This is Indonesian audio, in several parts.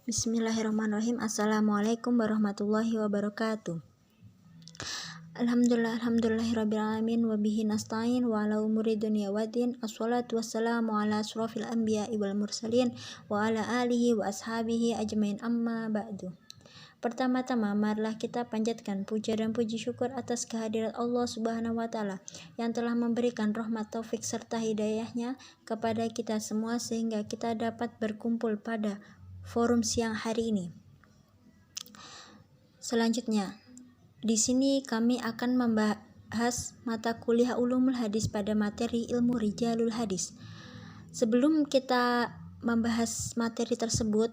Bismillahirrahmanirrahim. Assalamualaikum warahmatullahi wabarakatuh. Alhamdulillahirrabbilalamin wa bihi nasta'in wa ala umuri dunya waddin. Assalatu wassalamu ala asrofil anbiya'i wal mursalin wa ala alihi wa ashabihi ajmain, amma ba'du. Pertama-tama, marilah kita panjatkan puja dan puji syukur atas kehadirat Allah Subhanahu wa Ta'ala yang telah memberikan rahmat, taufik serta hidayahnya kepada kita semua sehingga kita dapat berkumpul pada forum siang hari ini. Selanjutnya, di sini kami akan membahas mata kuliah Ulumul Hadis pada materi ilmu Rijalul Hadis. Sebelum kita membahas materi tersebut,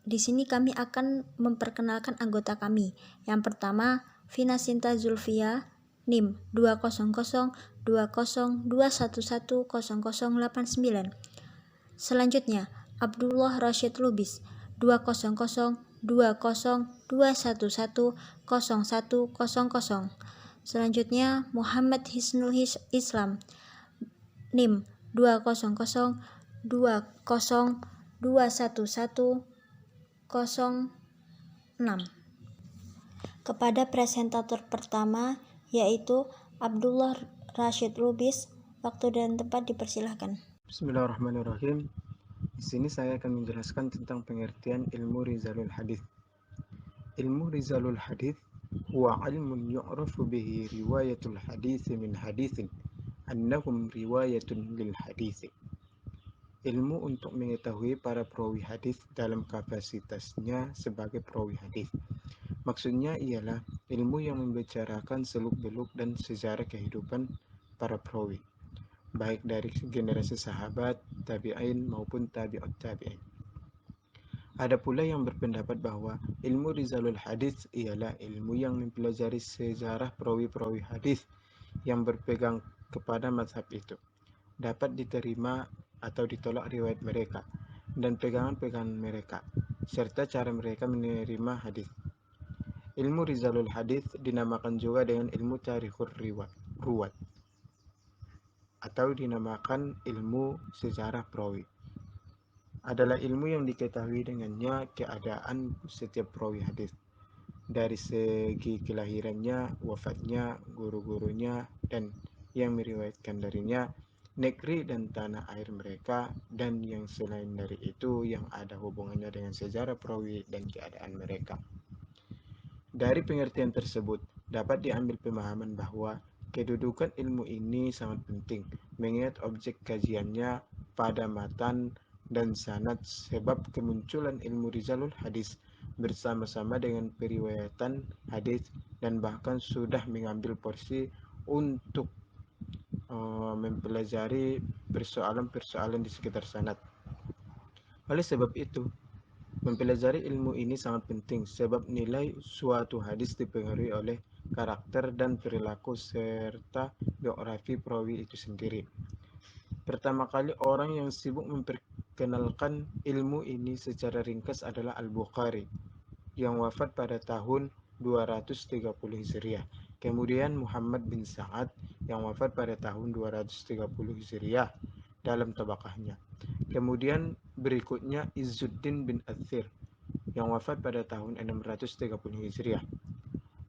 di sini kami akan memperkenalkan anggota kami. Yang pertama, Vina Sinta Zulfia, NIM 20020211089. Selanjutnya, Abdullah Rashid Lubis 2002021110100. Selanjutnya, Muhammad Hisnul Islam, NIM 200211106. Kepada presentator pertama, yaitu Abdullah Rashid Lubis, waktu dan tempat dipersilahkan. Bismillahirrahmanirrahim. Di sini saya akan menjelaskan tentang pengertian ilmu Rizalul Hadis. Ilmu Rizalul Hadis huwa ilmun yu'rafu bihi riwayatul hadis min hadisin annahum riwayatun lil hadis. Ilmu untuk mengetahui para perawi hadis dalam kapasitasnya sebagai perawi hadis. Maksudnya ialah ilmu yang membicarakan seluk-beluk dan sejarah kehidupan para perawi, baik dari generasi sahabat, tabi'in maupun tabi'ut tabi'in. Ada pula yang berpendapat bahwa ilmu Rizalul Hadis ialah ilmu yang mempelajari sejarah perawi-perawi hadis yang berpegang kepada mazhab itu, dapat diterima atau ditolak riwayat mereka dan pegangan-pegangan mereka, serta cara mereka menerima hadis. Ilmu Rizalul Hadis dinamakan juga dengan ilmu Tarikhur Ruwat atau dinamakan ilmu sejarah perawi. Adalah ilmu yang diketahui dengannya keadaan setiap perawi hadis, dari segi kelahirannya, wafatnya, guru-gurunya, dan yang meriwayatkan darinya, negeri dan tanah air mereka, dan yang selain dari itu yang ada hubungannya dengan sejarah perawi dan keadaan mereka. Dari pengertian tersebut, dapat diambil pemahaman bahwa kedudukan ilmu ini sangat penting, mengingat objek kajiannya pada matan dan sanad, sebab kemunculan ilmu Rizalul Hadis bersama-sama dengan periwayatan hadis dan bahkan sudah mengambil porsi untuk mempelajari persoalan-persoalan di sekitar sanad. Oleh sebab itu, mempelajari ilmu ini sangat penting sebab nilai suatu hadis dipengaruhi oleh karakter dan perilaku serta biografi perawi itu sendiri. Pertama kali orang yang sibuk memperkenalkan ilmu ini secara ringkas adalah Al-Bukhari yang wafat pada tahun 230 Hijriah. Kemudian Muhammad bin Sa'ad yang wafat pada tahun 230 Hijriah dalam tabaqahnya. Kemudian berikutnya Izzuddin bin Athir yang wafat pada tahun 630 Hijriah,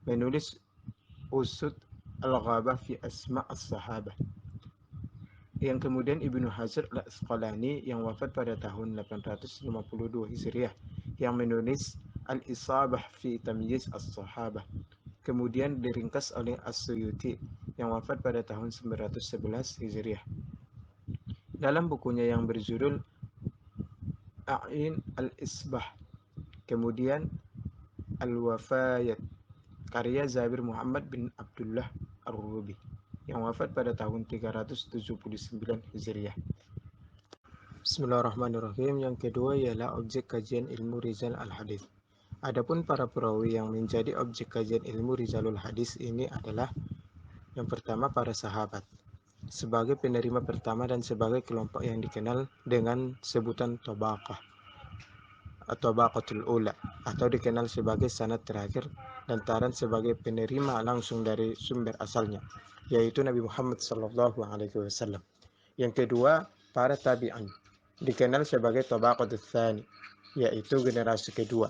menulis Usud Al-Ghabah fi Asma' as-Sahabah. Yang kemudian Ibnu Hajar Al-Asqalani yang wafat pada tahun 852 Hijriah yang menulis Al-Isabah fi Tamyiz as-Sahabah. Kemudian diringkas oleh As-Suyuti yang wafat pada tahun 911 Hijriah dalam bukunya yang berjudul A'in al-Isbah. Kemudian Al-Wafayat karya Zabir Muhammad bin Abdullah Ar-Rubi yang wafat pada tahun 379 Hijriah. Bismillahirrahmanirrahim. Yang kedua ialah objek kajian ilmu Rizal al-Hadis. Adapun para perawi yang menjadi objek kajian ilmu Rizalul Hadis ini adalah yang pertama para sahabat sebagai penerima pertama dan sebagai kelompok yang dikenal dengan sebutan tabaqah atau baqatul ula atau dikenal sebagai sanad terakhir lantaran sebagai penerima langsung dari sumber asalnya, yaitu Nabi Muhammad sallallahu alaihi wasallam. Yang kedua, para tabi'in dikenal sebagai tabaqatul tsani, yaitu generasi kedua.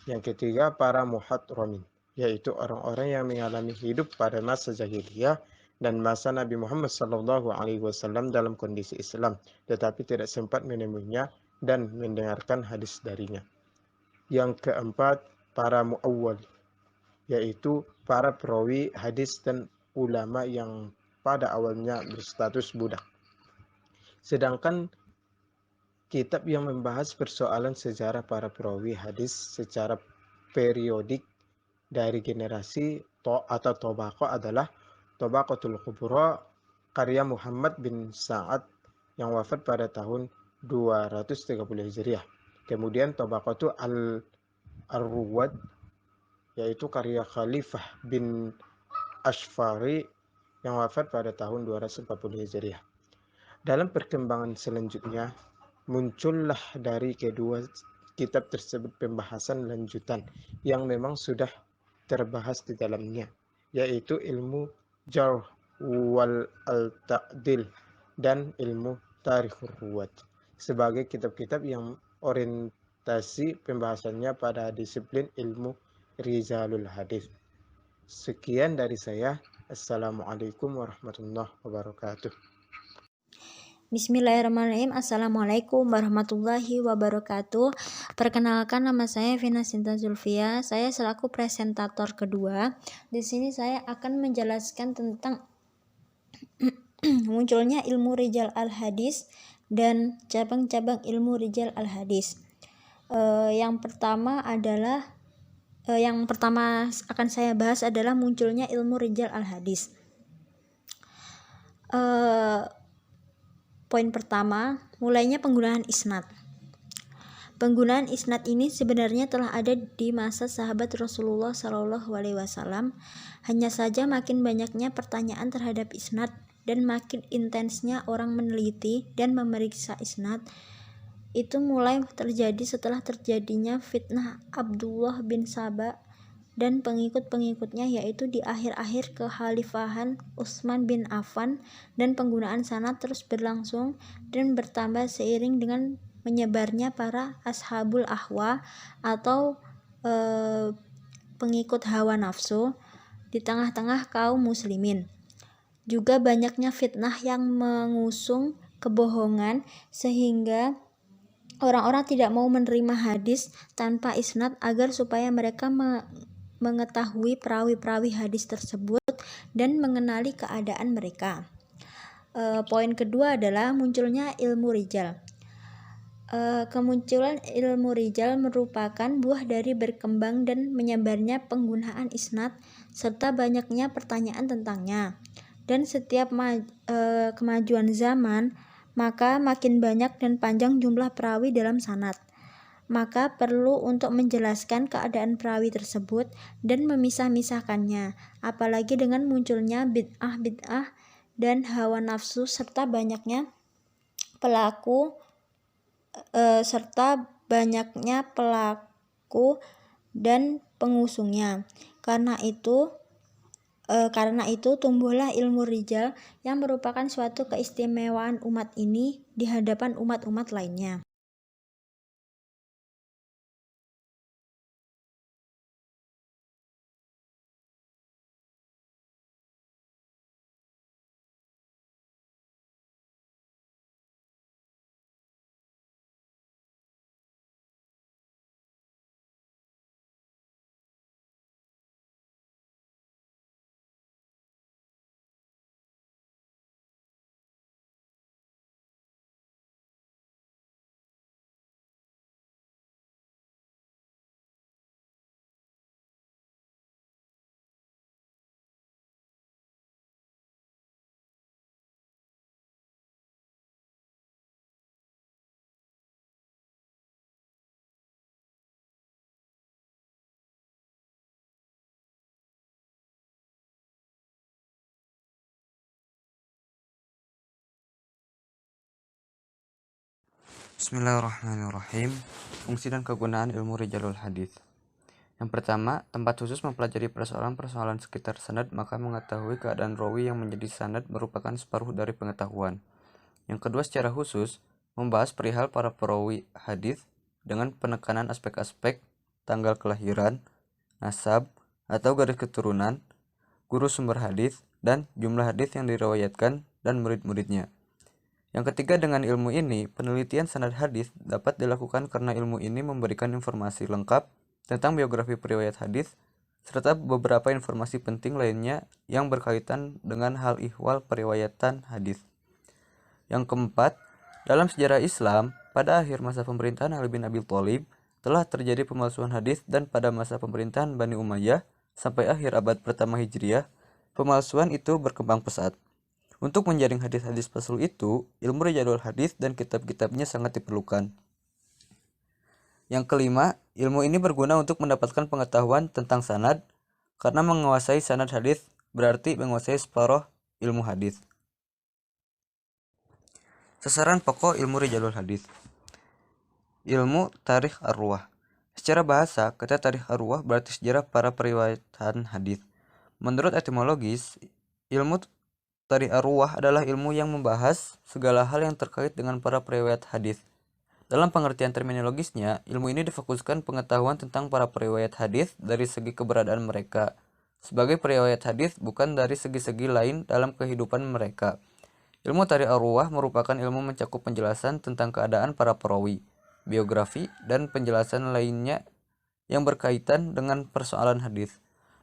Yang ketiga, para muhadramin, yaitu orang-orang yang mengalami hidup pada masa jahiliyah dan masa Nabi Muhammad SAW dalam kondisi Islam, tetapi tidak sempat menemuinya dan mendengarkan hadis darinya. Yang keempat, para muawwal, yaitu para perawi hadis dan ulama yang pada awalnya berstatus budak. Sedangkan kitab yang membahas persoalan sejarah para perawi hadis secara periodik dari generasi atau tobaqo adalah Tabaqatul Kubra karya Muhammad bin Sa'ad yang wafat pada tahun 230 Hijriah. Kemudian Tabaqatul Ar-Ruwad yaitu karya Khalifah bin Ashfari yang wafat pada tahun 240 Hijriah. Dalam perkembangan selanjutnya, muncullah dari kedua kitab tersebut pembahasan lanjutan yang memang sudah terbahas di dalamnya, yaitu ilmu jarh wal al-ta'dil dan ilmu tarikhur ruwat sebagai kitab-kitab yang orientasi pembahasannya pada disiplin ilmu rijalul hadis. Sekian dari saya. Assalamualaikum warahmatullahi wabarakatuh. Bismillahirrahmanirrahim. Assalamualaikum warahmatullahi wabarakatuh. Perkenalkan, nama saya Vina Sinta Zulfia. Saya selaku presentator kedua. Di sini saya akan menjelaskan tentang munculnya ilmu rijal al-hadis dan cabang-cabang ilmu rijal al-hadis. Yang pertama akan saya bahas adalah munculnya ilmu rijal al-hadis. Poin pertama, mulainya penggunaan isnad. Penggunaan isnad ini sebenarnya telah ada di masa sahabat Rasulullah SAW. Hanya saja makin banyaknya pertanyaan terhadap isnad dan makin intensnya orang meneliti dan memeriksa isnad itu mulai terjadi setelah terjadinya fitnah Abdullah bin Saba dan pengikut-pengikutnya, yaitu di akhir-akhir kekhalifahan Utsman bin Affan, dan penggunaan sanad terus berlangsung dan bertambah seiring dengan menyebarnya para ashabul ahwa atau pengikut hawa nafsu di tengah-tengah kaum muslimin. Juga banyaknya fitnah yang mengusung kebohongan sehingga orang-orang tidak mau menerima hadis tanpa isnad agar supaya mereka mengetahui perawi-perawi hadis tersebut dan mengenali keadaan mereka. Poin kedua adalah munculnya ilmu rijal. Kemunculan ilmu rijal merupakan buah dari berkembang dan menyebarnya penggunaan isnad serta banyaknya pertanyaan tentangnya. Dan setiap kemajuan zaman, maka makin banyak dan panjang jumlah perawi dalam sanad. Maka perlu untuk menjelaskan keadaan perawi tersebut dan memisah-misahkannya, apalagi dengan munculnya bid'ah dan hawa nafsu serta banyaknya pelaku dan pengusungnya. Karena itu tumbuhlah ilmu rijal yang merupakan suatu keistimewaan umat ini di hadapan umat-umat lainnya. Bismillahirrahmanirrahim. Fungsi dan kegunaan ilmu rijalul hadis. Yang pertama, tempat khusus mempelajari persoalan-persoalan sekitar sanad, maka mengetahui keadaan rawi yang menjadi sanad merupakan separuh dari pengetahuan. Yang kedua, secara khusus membahas perihal para perawi hadis dengan penekanan aspek-aspek tanggal kelahiran, nasab atau garis keturunan, guru sumber hadis, dan jumlah hadis yang diriwayatkan dan murid-muridnya. Yang ketiga, dengan ilmu ini, penelitian sanad hadis dapat dilakukan karena ilmu ini memberikan informasi lengkap tentang biografi periwayat hadis serta beberapa informasi penting lainnya yang berkaitan dengan hal ihwal periwayatan hadis. Yang keempat, dalam sejarah Islam, pada akhir masa pemerintahan Ali bin Abi Thalib telah terjadi pemalsuan hadis, dan pada masa pemerintahan Bani Umayyah sampai akhir abad pertama Hijriah, pemalsuan itu berkembang pesat. Untuk menjaring hadis-hadis palsu itu, ilmu rijalul hadis dan kitab-kitabnya sangat diperlukan. Yang kelima, ilmu ini berguna untuk mendapatkan pengetahuan tentang sanad, karena menguasai sanad hadis berarti menguasai separuh ilmu hadis. Sasaran pokok ilmu rijalul hadis. Ilmu tarikh arwah. Secara bahasa, kata tarikh arwah berarti sejarah para periwayatan hadis. Menurut etimologis, ilmu tarikh arwah adalah ilmu yang membahas segala hal yang terkait dengan para periwayat hadis. Dalam pengertian terminologisnya, ilmu ini difokuskan pengetahuan tentang para periwayat hadis dari segi keberadaan mereka sebagai periwayat hadis, bukan dari segi-segi lain dalam kehidupan mereka. Ilmu tarikh arwah merupakan ilmu mencakup penjelasan tentang keadaan para perawi, biografi, dan penjelasan lainnya yang berkaitan dengan persoalan hadis.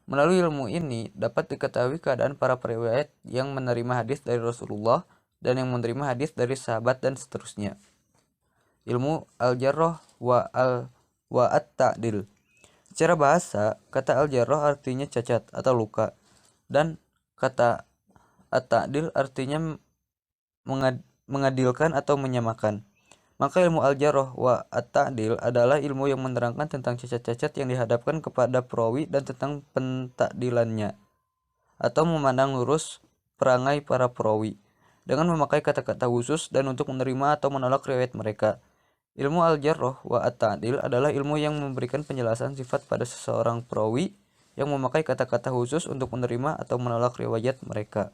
Melalui ilmu ini dapat diketahui keadaan para periwayat yang menerima hadis dari Rasulullah dan yang menerima hadis dari sahabat dan seterusnya. Ilmu al-jarrah wa at-ta'dil. Secara bahasa, kata al-jarrah artinya cacat atau luka, dan kata at-ta'dil artinya mengadilkan atau menyamakan. Maka ilmu al-jarrah wa at-ta'dil adalah ilmu yang menerangkan tentang cacat-cacat yang dihadapkan kepada perawi dan tentang pentakdilannya, atau memandang lurus perangai para perawi dengan memakai kata-kata khusus dan untuk menerima atau menolak riwayat mereka. Ilmu al-jarrah wa at-ta'dil adalah ilmu yang memberikan penjelasan sifat pada seseorang perawi yang memakai kata-kata khusus untuk menerima atau menolak riwayat mereka.